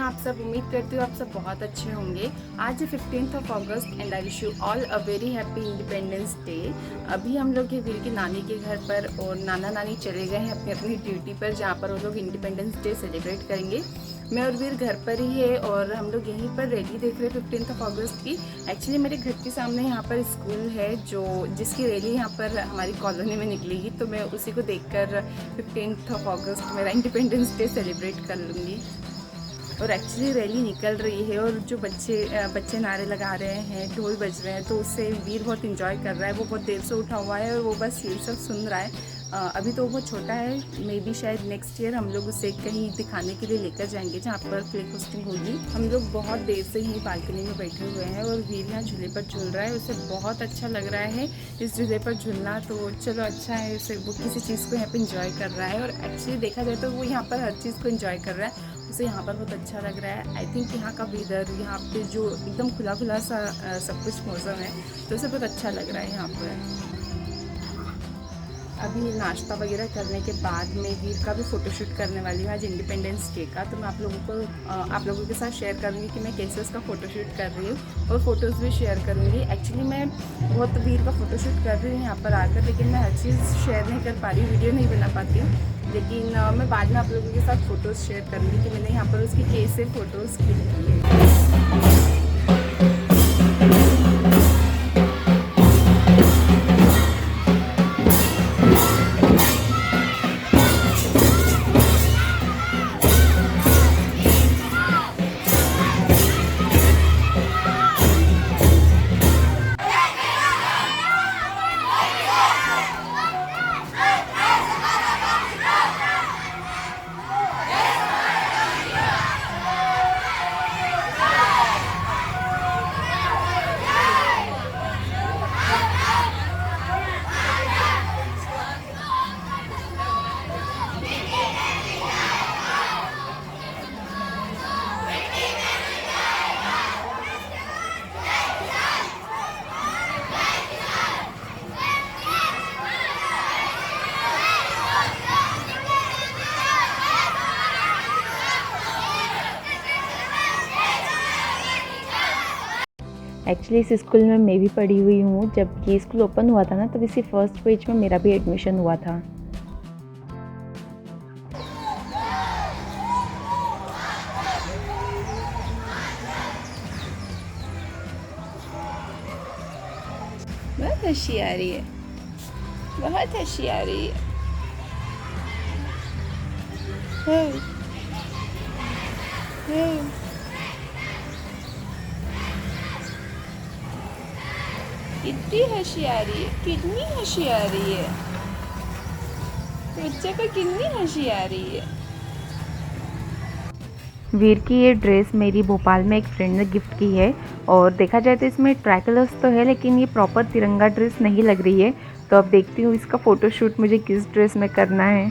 आप सब? उम्मीद करती हूँ आप सब बहुत अच्छे होंगे। आज है 15 अगस्त and I wish you all a very happy Independence Day. अभी हम लोग हैं वीर के नानी के घर पर और नाना नानी चले गए हैं अपनी अपनी ड्यूटी पर, जहाँ पर वो लोग इंडिपेंडेंस डे सेलिब्रेट करेंगे। मैं और वीर घर पर ही है और हम लोग यहीं पर रैली देख रहे हैं 15 अगस्त की। एक्चुअली मेरे घर के सामने यहाँ पर स्कूल है जिसकी रैली यहाँ पर हमारी कॉलोनी में निकलेगी, तो मैं उसी को देखकर 15 अगस्त मेरा इंडिपेंडेंस डे सेलिब्रेट कर लूँगी। और एक्चुअली रैली निकल रही है और जो बच्चे नारे लगा रहे हैं, ढोल बज रहे हैं, तो उससे वीर बहुत इंजॉय कर रहा है। वो बहुत देर से उठा हुआ है और वो बस ये सब सुन रहा है। अभी तो वो बहुत छोटा है, मे बी शायद नेक्स्ट ईयर हम लोग उसे कहीं दिखाने के लिए लेकर जाएंगे जहाँ पर फ्लैग होस्टिंग होगी। हम लोग बहुत देर से ही बालकनी में बैठे हुए हैं और वीर यहाँ झूले पर झूल रहा है। उसे बहुत अच्छा लग रहा है इस झूले पर झूलना, तो चलो अच्छा है। उसे वो किसी चीज़ को यहाँ पर इंजॉय कर रहा है और एक्चुअली देखा जाए तो वो यहाँ पर हर चीज़ को इंजॉय कर रहा है। उसे यहाँ पर बहुत अच्छा लग रहा है। आई थिंक यहाँ का वेदर, यहाँ पे जो एकदम खुला खुला सा सब कुछ मौसम है, तो उसे बहुत अच्छा लग रहा है यहाँ पर। अभी नाश्ता वगैरह करने के बाद में वीर का भी फ़ोटोशूट करने वाली हूँ आज इंडिपेंडेंस डे का। तो मैं आप लोगों के साथ शेयर करूँगी कि मैं कैसे उसका फ़ोटोशूट कर रही हूँ और फ़ोटोज़ भी शेयर करूँगी। एक्चुअली मैं बहुत वीर का फ़ोटोशूट कर रही हूँ यहाँ पर आकर, लेकिन मैं हर चीज़ शेयर नहीं कर पा रही हूँ, वीडियो नहीं बना पाती हूँ। लेकिन मैं बाद में आप लोगों के साथ फ़ोटोज़ शेयर करूँगी कि मैंने यहाँ पर उसकी कैसे फ़ोटोज़ क्लिक की है। एक्चुअली इस स्कूल में मैं भी पढ़ी हुई हूँ। जब ये स्कूल ओपन हुआ था ना, तब इसी फर्स्ट पेज में मेरा भी एडमिशन हुआ था। बहुत होशियारी है, बहुत होशियारी है। कितनी होशियारी है, कितनी होशियारी है बच्चे को, कितनी होशियारी है। वीर की ये ड्रेस मेरी भोपाल में एक फ्रेंड ने गिफ्ट की है और देखा जाए तो इसमें ट्राई कलर्स तो है, लेकिन ये प्रॉपर तिरंगा ड्रेस नहीं लग रही है। तो अब देखती हूँ इसका फ़ोटोशूट मुझे किस ड्रेस में करना है,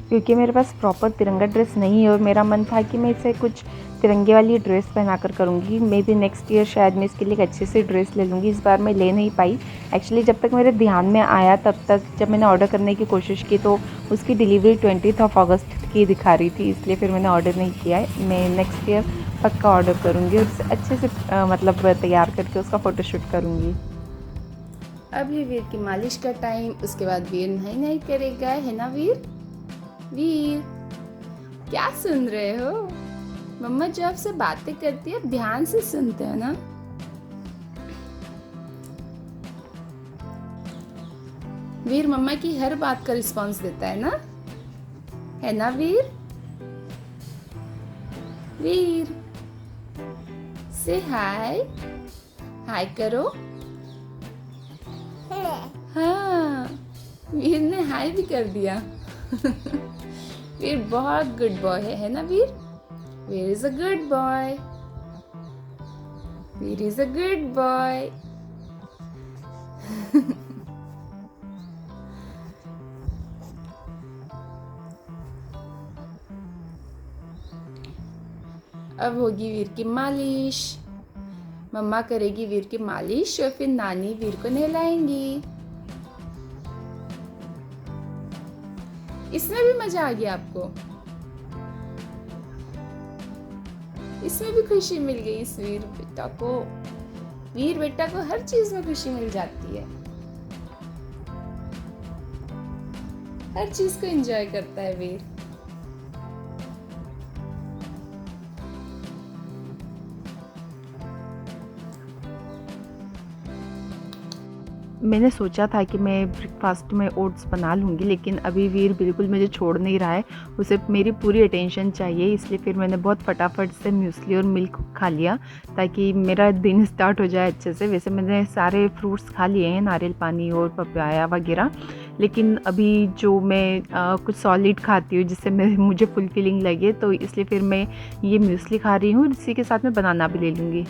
क्योंकि मेरे पास प्रॉपर तिरंगा ड्रेस नहीं है और मेरा मन था कि मैं इसे कुछ तिरंगे वाली ड्रेस पहनाकर करूँगी। मे बी नेक्स्ट ईयर शायद मैं इसके लिए एक अच्छी सी ड्रेस ले लूँगी। इस बार मैं ले नहीं पाई। एक्चुअली जब तक मेरे ध्यान में आया तब तक जब मैंने ऑर्डर करने की कोशिश की तो उसकी डिलीवरी 20 अगस्त की दिखा रही थी, इसलिए फिर मैंने ऑर्डर नहीं किया है। मैं नेक्स्ट ईयर पक्का ऑर्डर करूँगी और उसे अच्छे से मतलब तैयार करके उसका फ़ोटोशूट करूँगी। अभी वीर की मालिश का टाइम, उसके बाद वीर नहीं करेगा, है ना वीर? वीर क्या सुन रहे हो? मम्मा जो आपसे बातें करती है ध्यान से सुनते हो ना? वीर मम्मा की हर बात का रिस्पॉन्स देता है ना? है ना वीर? वीर से हाय, हाय करो। हाँ, वीर ने हाय भी कर दिया। वीर बहुत गुड बॉय है ना Veer? Veer is a good boy. Veer is a good boy. अब होगी वीर की मालिश। मम्मा करेगी वीर की मालिश और फिर नानी वीर को नहलाएंगी। इसमें भी मजा आ गया आपको? इसमें भी खुशी मिल गई इस वीर बेटा को। वीर बेटा को हर चीज में खुशी मिल जाती है, हर चीज को एंजॉय करता है वीर। मैंने सोचा था कि मैं ब्रेकफास्ट में ओट्स बना लूँगी, लेकिन अभी वीर बिल्कुल मुझे छोड़ नहीं रहा है, उसे मेरी पूरी अटेंशन चाहिए। इसलिए फिर मैंने बहुत फटाफट से म्यूस्ली और मिल्क खा लिया ताकि मेरा दिन स्टार्ट हो जाए अच्छे से। वैसे मैंने सारे फ्रूट्स खा लिए हैं, नारियल पानी और पपाया वगैरह, लेकिन अभी जो मैं कुछ सॉलिड खाती हूँ जिससे मुझे फुलफिलिंग लगे, तो इसलिए फिर मैं ये म्यूस्ली खा रही हूँ। इसी के साथ मैं बनाना भी ले लूँगी।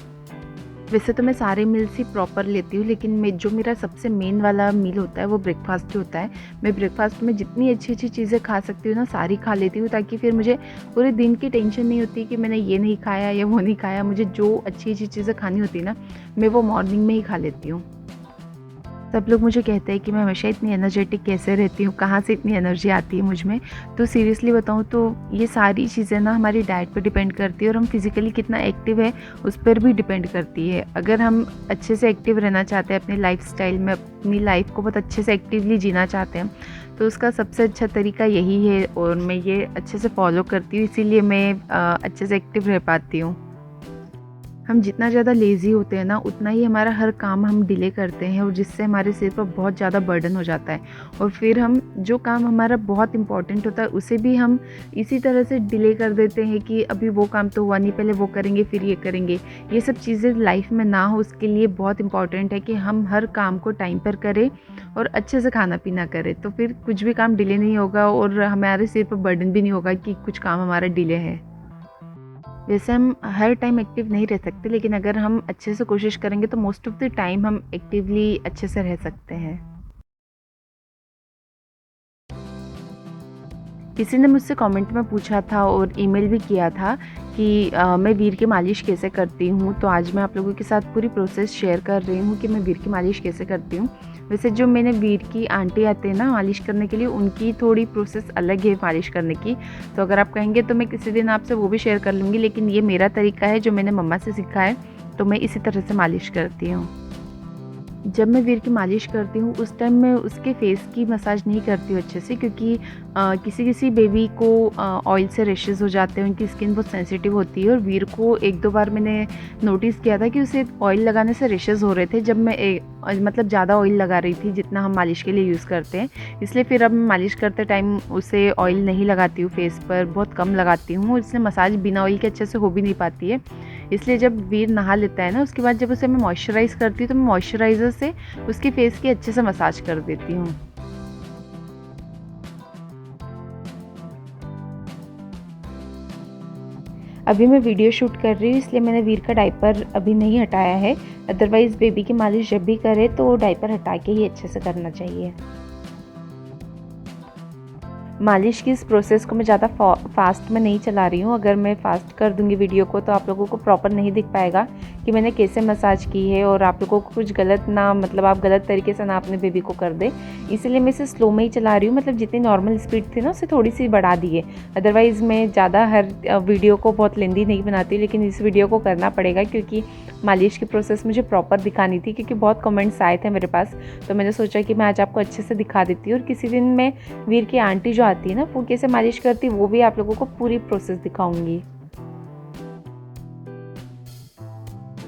वैसे तो मैं सारे मील्स ही प्रॉपर लेती हूँ, लेकिन जो मेरा सबसे मेन वाला मील होता है वो ब्रेकफास्ट ही होता है। मैं ब्रेकफास्ट में जितनी अच्छी अच्छी चीज़ें खा सकती हूँ ना, सारी खा लेती हूँ, ताकि फिर मुझे पूरे दिन की टेंशन नहीं होती कि मैंने ये नहीं खाया या वो नहीं खाया। मुझे जो अच्छी अच्छी चीज़ें खानी होती है ना, मैं वो मॉर्निंग में ही खा लेती हूँ। सब लोग मुझे कहते हैं कि मैं हमेशा इतनी एनर्जेटिक कैसे रहती हूँ, कहाँ से इतनी एनर्जी आती है मुझ में। तो सीरियसली बताऊँ तो ये सारी चीज़ें ना हमारी डाइट पर डिपेंड करती है, और हम फिज़िकली कितना एक्टिव है उस पर भी डिपेंड करती है। अगर हम अच्छे से एक्टिव रहना चाहते हैं अपनी लाइफस्टाइल में, अपनी लाइफ को बहुत अच्छे से एक्टिवली जीना चाहते हैं, तो उसका सबसे अच्छा तरीका यही है, और मैं ये अच्छे से फॉलो करती हूँ। इसीलिए मैं अच्छे से एक्टिव रह पाती हूँ। हम जितना ज़्यादा लेज़ी होते हैं ना, उतना ही हमारा हर काम हम डिले करते हैं, और जिससे हमारे सिर पर बहुत ज़्यादा बर्डन हो जाता है। और फिर हम जो काम हमारा बहुत इम्पॉर्टेंट होता है उसे भी हम इसी तरह से डिले कर देते हैं कि अभी वो काम तो हुआ नहीं, पहले वो करेंगे फिर ये करेंगे। ये सब चीज़ें लाइफ में ना हो, उसके लिए बहुत इम्पॉर्टेंट है कि हम हर काम को टाइम पर करें और अच्छे से खाना पीना करें। तो फिर कुछ भी काम डिले नहीं होगा, और हमारे सिर पर बर्डन भी नहीं होगा कि कुछ काम हमारा डिले है। वैसे हम हर टाइम एक्टिव नहीं रह सकते, लेकिन अगर हम अच्छे से कोशिश करेंगे तो मोस्ट ऑफ़ द टाइम हम एक्टिवली अच्छे से रह सकते हैं। किसी ने मुझसे कमेंट में पूछा था और ईमेल भी किया था कि मैं वीर की मालिश कैसे करती हूँ, तो आज मैं आप लोगों के साथ पूरी प्रोसेस शेयर कर रही हूँ कि मैं वीर की मालिश कैसे करती हूँ। वैसे जो मैंने वीर की आंटी आते हैं ना मालिश करने के लिए, उनकी थोड़ी प्रोसेस अलग है मालिश करने की, तो अगर आप कहेंगे तो मैं किसी दिन आपसे वो भी शेयर कर लूँगी, लेकिन ये मेरा तरीका है जो मैंने मम्मा से सीखा है, तो मैं इसी तरह से मालिश करती हूँ। जब मैं वीर की मालिश करती हूँ उस टाइम मैं उसके फेस की मसाज नहीं करती हूँ अच्छे से, क्योंकि किसी किसी बेबी को ऑयल से रैशेज़ हो जाते हैं, उनकी स्किन बहुत सेंसिटिव होती है। और वीर को एक दो बार मैंने नोटिस किया था कि उसे ऑयल लगाने से रैशेज़ हो रहे थे, जब मैं मतलब ज़्यादा ऑयल लगा रही थी जितना हम मालिश के लिए यूज़ करते हैं। इसलिए फिर अब मैं मालिश करते टाइम उसे ऑयल नहीं लगाती हूँ फेस पर, बहुत कम लगाती हूँ। इससे मसाज बिना ऑयल के अच्छे से हो भी नहीं पाती है। इसलिए जब वीर नहा लेता है ना, उसके बाद जब उसे मैं मॉइस्चराइज़ करती हूँ, तो मैं मॉइस्चराइज़र से उसके फेस की अच्छे से मसाज कर देती हूँ। अभी मैं वीडियो शूट कर रही हूँ, इसलिए मैंने वीर का डायपर अभी नहीं हटाया है। अदरवाइज़ बेबी की मालिश जब भी करे तो डायपर हटा के ही अच्छे से करना चाहिए। मालिश की इस प्रोसेस को मैं ज़्यादा फास्ट में नहीं चला रही हूँ। अगर मैं फ़ास्ट कर दूँगी वीडियो को तो आप लोगों को प्रॉपर नहीं दिख पाएगा कि मैंने कैसे मसाज की है, और आप लोगों को कुछ गलत ना, मतलब आप गलत तरीके से ना अपने बेबी को कर दें। इसीलिए मैं इसे स्लो में ही चला रही हूँ, मतलब जितनी नॉर्मल स्पीड थी ना उससे थोड़ी सी बढ़ा दी है। अदरवाइज़ मैं ज़्यादा हर वीडियो को बहुत लेंदी नहीं बनाती, लेकिन इस वीडियो को करना पड़ेगा क्योंकि मालिश की प्रोसेस मुझे प्रॉपर दिखानी थी, क्योंकि बहुत कमेंट्स आए थे मेरे पास। तो मैंने सोचा कि मैं आज आपको अच्छे से दिखा देती हूँ, और किसी दिन मैं वीर की आंटी जो आती है ना, वो कैसे मालिश करती है वो भी आप लोगों को पूरी प्रोसेस दिखाऊंगी।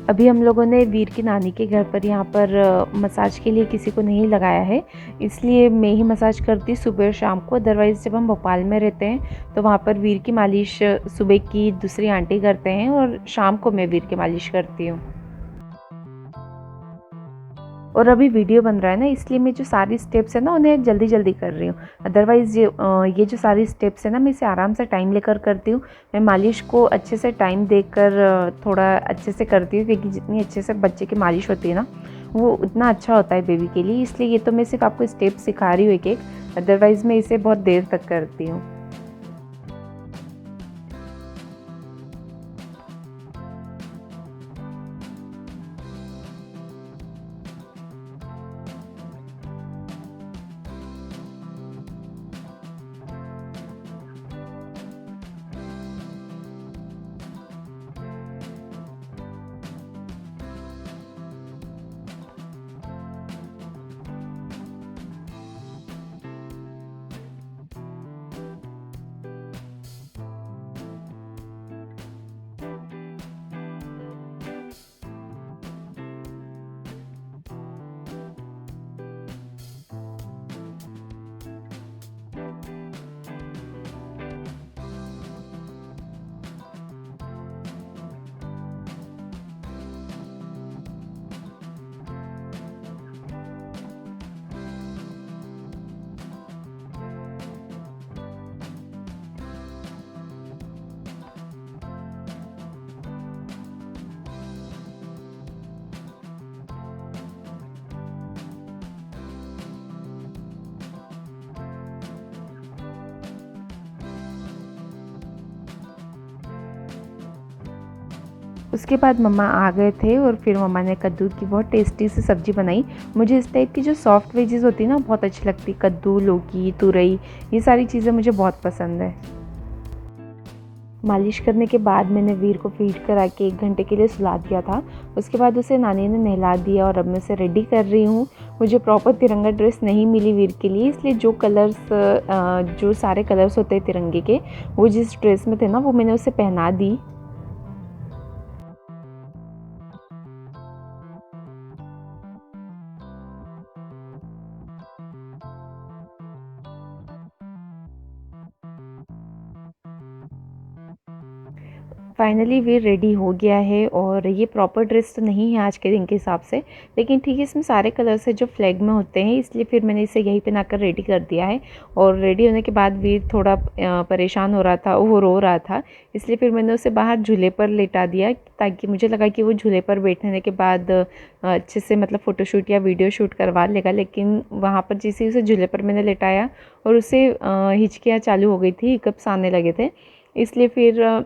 अभी हम लोगों ने वीर की नानी के घर पर यहाँ पर मसाज के लिए किसी को नहीं लगाया है, इसलिए मैं ही मसाज करती सुबह और शाम को। अदरवाइज़ जब हम भोपाल में रहते हैं तो वहाँ पर वीर की मालिश सुबह की दूसरी आंटी करते हैं, और शाम को मैं वीर की मालिश करती हूँ। और अभी वीडियो बन रहा है ना, इसलिए मैं जो सारी स्टेप्स है ना उन्हें जल्दी जल्दी कर रही हूँ। अदरवाइज़ ये जो सारी स्टेप्स है ना, मैं इसे आराम से टाइम लेकर करती हूँ। मैं मालिश को अच्छे से टाइम देकर थोड़ा अच्छे से करती हूँ, क्योंकि जितनी अच्छे से बच्चे की मालिश होती है ना, वो उतना अच्छा होता है बेबी के लिए। इसलिए ये तो मैं सिर्फ आपको स्टेप सिखा रही हूँ एक एक, अदरवाइज़ मैं इसे बहुत देर तक करती हूँ। उसके बाद मम्मा आ गए थे और फिर मम्मा ने कद्दू की बहुत टेस्टी सी सब्ज़ी बनाई। मुझे इस टाइप की जो सॉफ्ट वेजेस होती है ना बहुत अच्छी लगती। कद्दू, लौकी, तुरई, ये सारी चीज़ें मुझे बहुत पसंद है। मालिश करने के बाद मैंने वीर को फीड करा के 1 घंटे के लिए सुला दिया था। उसके बाद उसे नानी ने नहला दिया और अब मैं उसे रेडी कर रही हूँ। मुझे प्रॉपर तिरंगा ड्रेस नहीं मिली वीर के लिए, इसलिए जो सारे कलर्स होते हैं तिरंगे के, वो जिस ड्रेस में थे ना वो मैंने उसे पहना दी। फाइनली वीर रेडी हो गया है और ये प्रॉपर ड्रेस तो नहीं है आज के दिन के हिसाब से, लेकिन ठीक है इसमें सारे कलर्स है जो फ्लैग में होते हैं, इसलिए फिर मैंने इसे यही पहनाकर रेडी कर दिया है। और रेडी होने के बाद वीर थोड़ा परेशान हो रहा था, वो रो रहा था, इसलिए फिर मैंने उसे बाहर झूले पर लेटा दिया ताकि मुझे लगा कि वो झूले पर बैठने के बाद अच्छे से मतलब फ़ोटोशूट या वीडियो शूट करवा लेगा। लेकिन वहाँ पर जैसे उसे झूले पर मैंने लेटाया और उसे हिचकियाँ चालू हो गई थी, हिकअप्स आने लगे थे, इसलिए फिर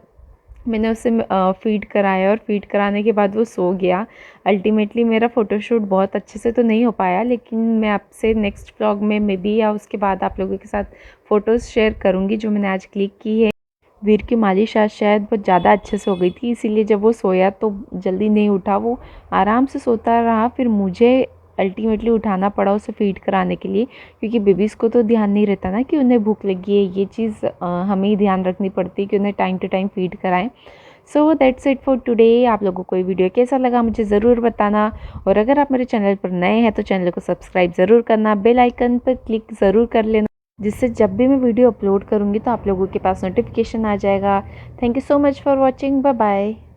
मैंने उसे फ़ीड कराया और फ़ीड कराने के बाद वो सो गया। अल्टीमेटली मेरा फ़ोटोशूट बहुत अच्छे से तो नहीं हो पाया, लेकिन मैं आपसे नेक्स्ट व्लॉग में मे बी या उसके बाद आप लोगों के साथ फ़ोटोज़ शेयर करूँगी जो मैंने आज क्लिक की है। वीर की मालिश आज शायद बहुत ज़्यादा अच्छे से हो गई थी, इसीलिए जब वो सोया तो जल्दी नहीं उठा, वो आराम से सोता रहा। फिर मुझे अल्टीमेटली उठाना पड़ा उसे फ़ीड कराने के लिए, क्योंकि बेबीज़ को तो ध्यान नहीं रहता ना कि उन्हें भूख लगी है। ये चीज़ हमें ही ध्यान रखनी पड़ती है कि उन्हें टाइम टू टाइम फ़ीड कराएं। So that's it for today. आप लोगों को ये वीडियो कैसा लगा मुझे ज़रूर बताना, और अगर आप मेरे चैनल पर नए हैं तो चैनल को सब्सक्राइब ज़रूर करना, बेल आइकन पर क्लिक ज़रूर कर लेना, जिससे जब भी मैं वीडियो अपलोड करूँगी तो आप लोगों के पास नोटिफिकेशन आ जाएगा। Thank you so much for watching. Bye bye.